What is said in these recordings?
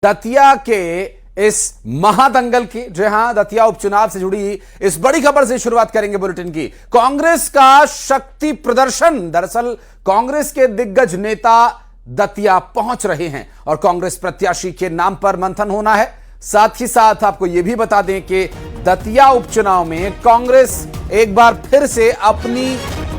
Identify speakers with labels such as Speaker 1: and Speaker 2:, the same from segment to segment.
Speaker 1: दतिया के इस महादंगल की, जी हां, दतिया उपचुनाव से जुड़ी इस बड़ी खबर से शुरुआत करेंगे बुलेटिन की। कांग्रेस का शक्ति प्रदर्शन। दरअसल कांग्रेस के दिग्गज नेता दतिया पहुंच रहे हैं और कांग्रेस प्रत्याशी के नाम पर मंथन होना है। साथ ही साथ आपको यह भी बता दें कि दतिया उपचुनाव में कांग्रेस एक बार फिर से अपनी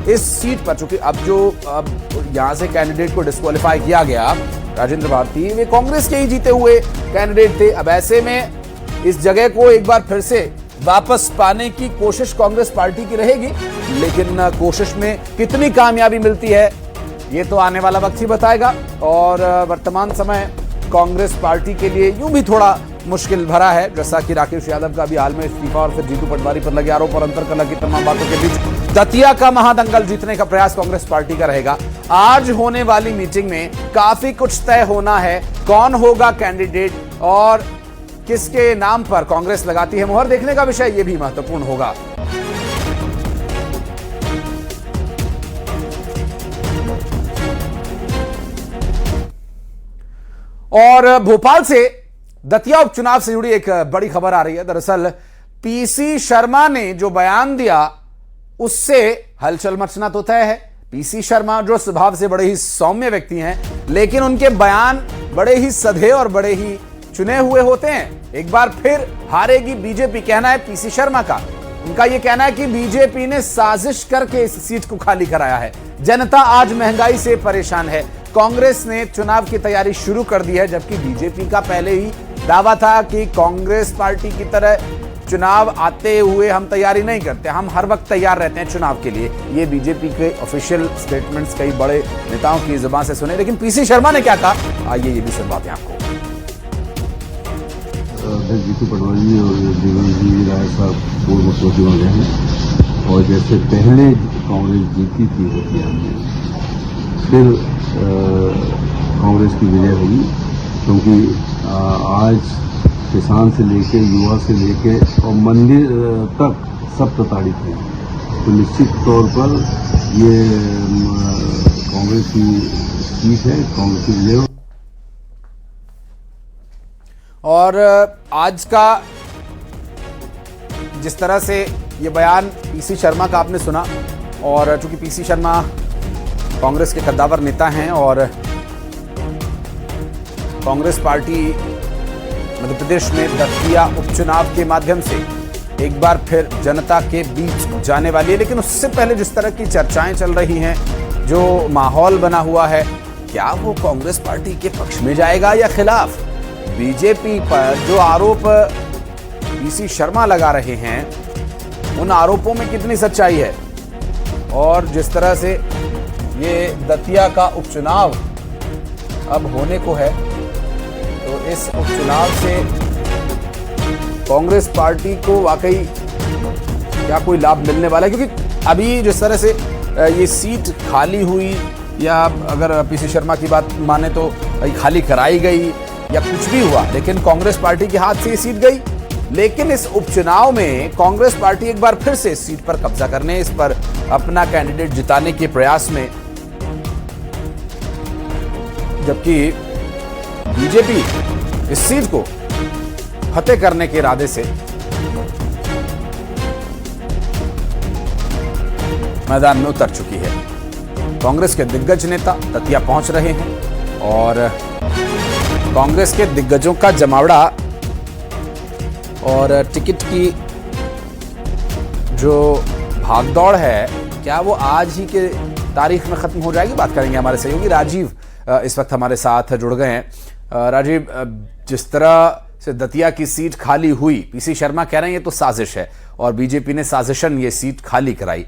Speaker 1: इस सीट पर, चूंकि अब यहां से कैंडिडेट को डिस्क्वालीफाई किया गया, राजेंद्र भारती, वे कांग्रेस के ही जीते हुए कैंडिडेट थे। अब ऐसे में इस जगह को एक बार फिर से वापस पाने की कोशिश कांग्रेस पार्टी की रहेगी, लेकिन कोशिश में कितनी कामयाबी मिलती है ये तो आने वाला वक्त ही बताएगा। और वर्तमान समय कांग्रेस पार्टी के लिए यूं भी थोड़ा मुश्किल भरा है, जैसा कि राकेश यादव का भी हाल में इस्तीफा और फिर जीतू पटवारी पर लगे आरोप और अंतरकलह की तमाम बातों के बीच दतिया का महादंगल जीतने का प्रयास कांग्रेस पार्टी का रहेगा। आज होने वाली मीटिंग में काफी कुछ तय होना है। कौन होगा कैंडिडेट और किसके नाम पर कांग्रेस लगाती है मुहर, देखने का विषय यह भी महत्वपूर्ण होगा। और भोपाल से दतिया उपचुनाव से जुड़ी एक बड़ी खबर आ रही है। दरअसल पीसी शर्मा ने जो बयान दिया उससे हलचल मचना तो तय है। पीसी शर्मा जो स्वभाव से बड़े ही सौम्य व्यक्ति हैं, लेकिन उनके बयान बड़े ही सधे और बड़े ही चुने हुए होते हैं। एक बार फिर हारेगी बीजेपी, कहना है पीसी शर्मा का। उनका यह कहना है कि बीजेपी ने साजिश करके इस सीट को खाली कराया है। जनता आज महंगाई से परेशान है। कांग्रेस ने चुनाव की तैयारी शुरू कर दी है, जबकि बीजेपी का पहले ही दावा था कि कांग्रेस पार्टी की तरह चुनाव आते हुए हम तैयारी नहीं करते, हम हर वक्त तैयार रहते हैं चुनाव के लिए। ये बीजेपी के ऑफिशियल स्टेटमेंट्स कई बड़े नेताओं की जुबान से सुने, लेकिन पीसी शर्मा ने क्या कहा, आइए ये भी सुनवाते हैं आपको।
Speaker 2: जीतू पटवारी और देवेंद्र राय साहब पूर्व मुख्यमंत्री बन रहे हैं, और जैसे पहले कांग्रेस जीती थी दतिया में, फिर कांग्रेस की विजय होगी, क्योंकि आज किसान से लेके युवा से लेके और मंदिर तक सब प्रताड़ित हैं। तो निश्चित तौर पर ये कांग्रेस की सीट है, कांग्रेस की विजय।
Speaker 1: और आज का जिस तरह से ये बयान पीसी शर्मा का आपने सुना, और चूंकि पीसी शर्मा कांग्रेस के कद्दावर नेता हैं और कांग्रेस पार्टी मध्य प्रदेश में दतिया उपचुनाव के माध्यम से एक बार फिर जनता के बीच जाने वाली है, लेकिन उससे पहले जिस तरह की चर्चाएं चल रही हैं, जो माहौल बना हुआ है, क्या वो कांग्रेस पार्टी के पक्ष में जाएगा या खिलाफ? बीजेपी पर जो आरोप पीसी शर्मा लगा रहे हैं, उन आरोपों में कितनी सच्चाई है? और जिस तरह से ये दतिया का उपचुनाव अब होने को है, तो इस उपचुनाव से कांग्रेस पार्टी को वाकई क्या कोई लाभ मिलने वाला है? क्योंकि अभी जिस तरह से ये सीट खाली हुई, या अगर पीसी शर्मा की बात माने तो खाली कराई गई या कुछ भी हुआ, लेकिन कांग्रेस पार्टी के हाथ से ये सीट गई। लेकिन इस उपचुनाव में कांग्रेस पार्टी एक बार फिर से इस सीट पर कब्जा करने, इस पर अपना कैंडिडेट जिताने के प्रयास में, जबकि बीजेपी इस सीट को फतेह करने के इरादे से मैदान में उतर चुकी है। कांग्रेस के दिग्गज नेता दतिया पहुंच रहे हैं और कांग्रेस के दिग्गजों का जमावड़ा और टिकट की जो भागदौड़ है, क्या वो आज ही के तारीख में खत्म हो जाएगी? बात करेंगे हमारे सहयोगी राजीव इस वक्त हमारे साथ जुड़ गए हैं। राजीव, जिस तरह से दतिया की सीट खाली हुई, पीसी शर्मा कह रहे हैं ये तो साजिश है और बीजेपी ने साजिशन ये सीट खाली कराई।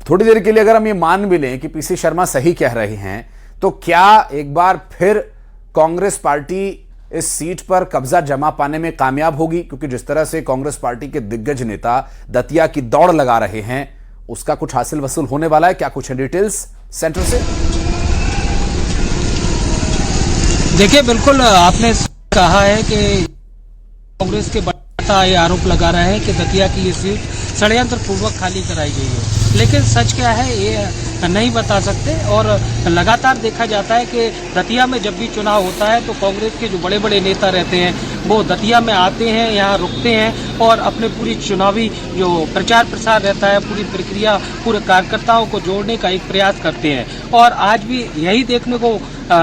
Speaker 1: थोड़ी देर के लिए अगर हम ये मान भी लें कि पीसी शर्मा सही कह रहे हैं, तो क्या एक बार फिर कांग्रेस पार्टी इस सीट पर कब्जा जमा पाने में कामयाब होगी? क्योंकि जिस तरह से कांग्रेस पार्टी के दिग्गज नेता दतिया की दौड़ लगा रहे हैं, उसका कुछ हासिल वसूल होने वाला है क्या? कुछ डिटेल्स सेंटर से।
Speaker 3: देखिए, बिल्कुल आपने कहा है कि कांग्रेस के कार्यकर्ता ये आरोप लगा रहे हैं कि दतिया की ये सीट षड्यंत्र पूर्वक खाली कराई गई है, लेकिन सच क्या है ये नहीं बता सकते। और लगातार देखा जाता है कि दतिया में जब भी चुनाव होता है तो कांग्रेस के जो बड़े बड़े नेता रहते हैं वो दतिया में आते हैं, यहाँ रुकते हैं और अपने पूरी चुनावी जो प्रचार प्रसार रहता है, पूरी प्रक्रिया, पूरे कार्यकर्ताओं को जोड़ने का एक प्रयास करते हैं। और आज भी यही देखने को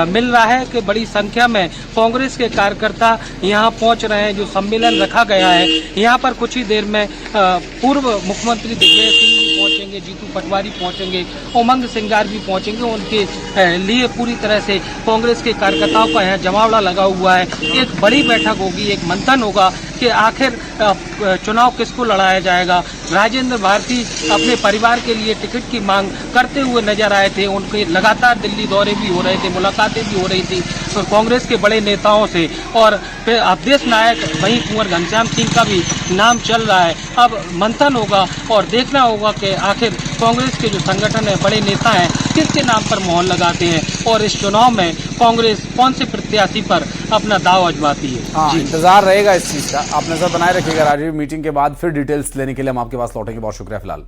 Speaker 3: मिल रहा है कि बड़ी संख्या में कांग्रेस के कार्यकर्ता यहाँ पहुँच रहे हैं। जो सम्मेलन रखा गया है यहाँ पर कुछ ही देर में पूर्व मुख्यमंत्री दिग्विजय सिंह भी पहुँचेंगे, जीतू पटवारी पहुँचेंगे, उमंग सिंगार भी पहुँचेंगे। उनके लिए पूरी तरह से कांग्रेस के कार्यकर्ताओं का यहाँ जमावड़ा लगा हुआ है। एक बड़ी बैठक होगी, एक मंथन होगा कि आखिर चुनाव किसको लड़ाया जाएगा। राजेंद्र भारती अपने परिवार के लिए टिकट की मांग करते हुए नजर आए थे। उनके लगातार दिल्ली दौरे भी हो रहे थे, मुलाकातें भी हो रही थी कांग्रेस के बड़े नेताओं से। और फिर अवधेश नायक वहीं कुंवर घनश्याम सिंह का भी नाम चल रहा है। अब मंथन होगा और देखना होगा कि आखिर कांग्रेस के जो संगठन है, बड़े नेता हैं, किसके नाम पर मोहर लगाते हैं और इस चुनाव में कांग्रेस कौन से प्रत्याशी पर अपना दाव आजमाती है।
Speaker 1: हाँ, इंतजार रहेगा इस चीज का। आप नजर बनाए रखिएगा। राजीव, मीटिंग के बाद फिर डिटेल्स लेने के लिए हम आपके पास लौटेंगे। बहुत शुक्रिया फिलहाल।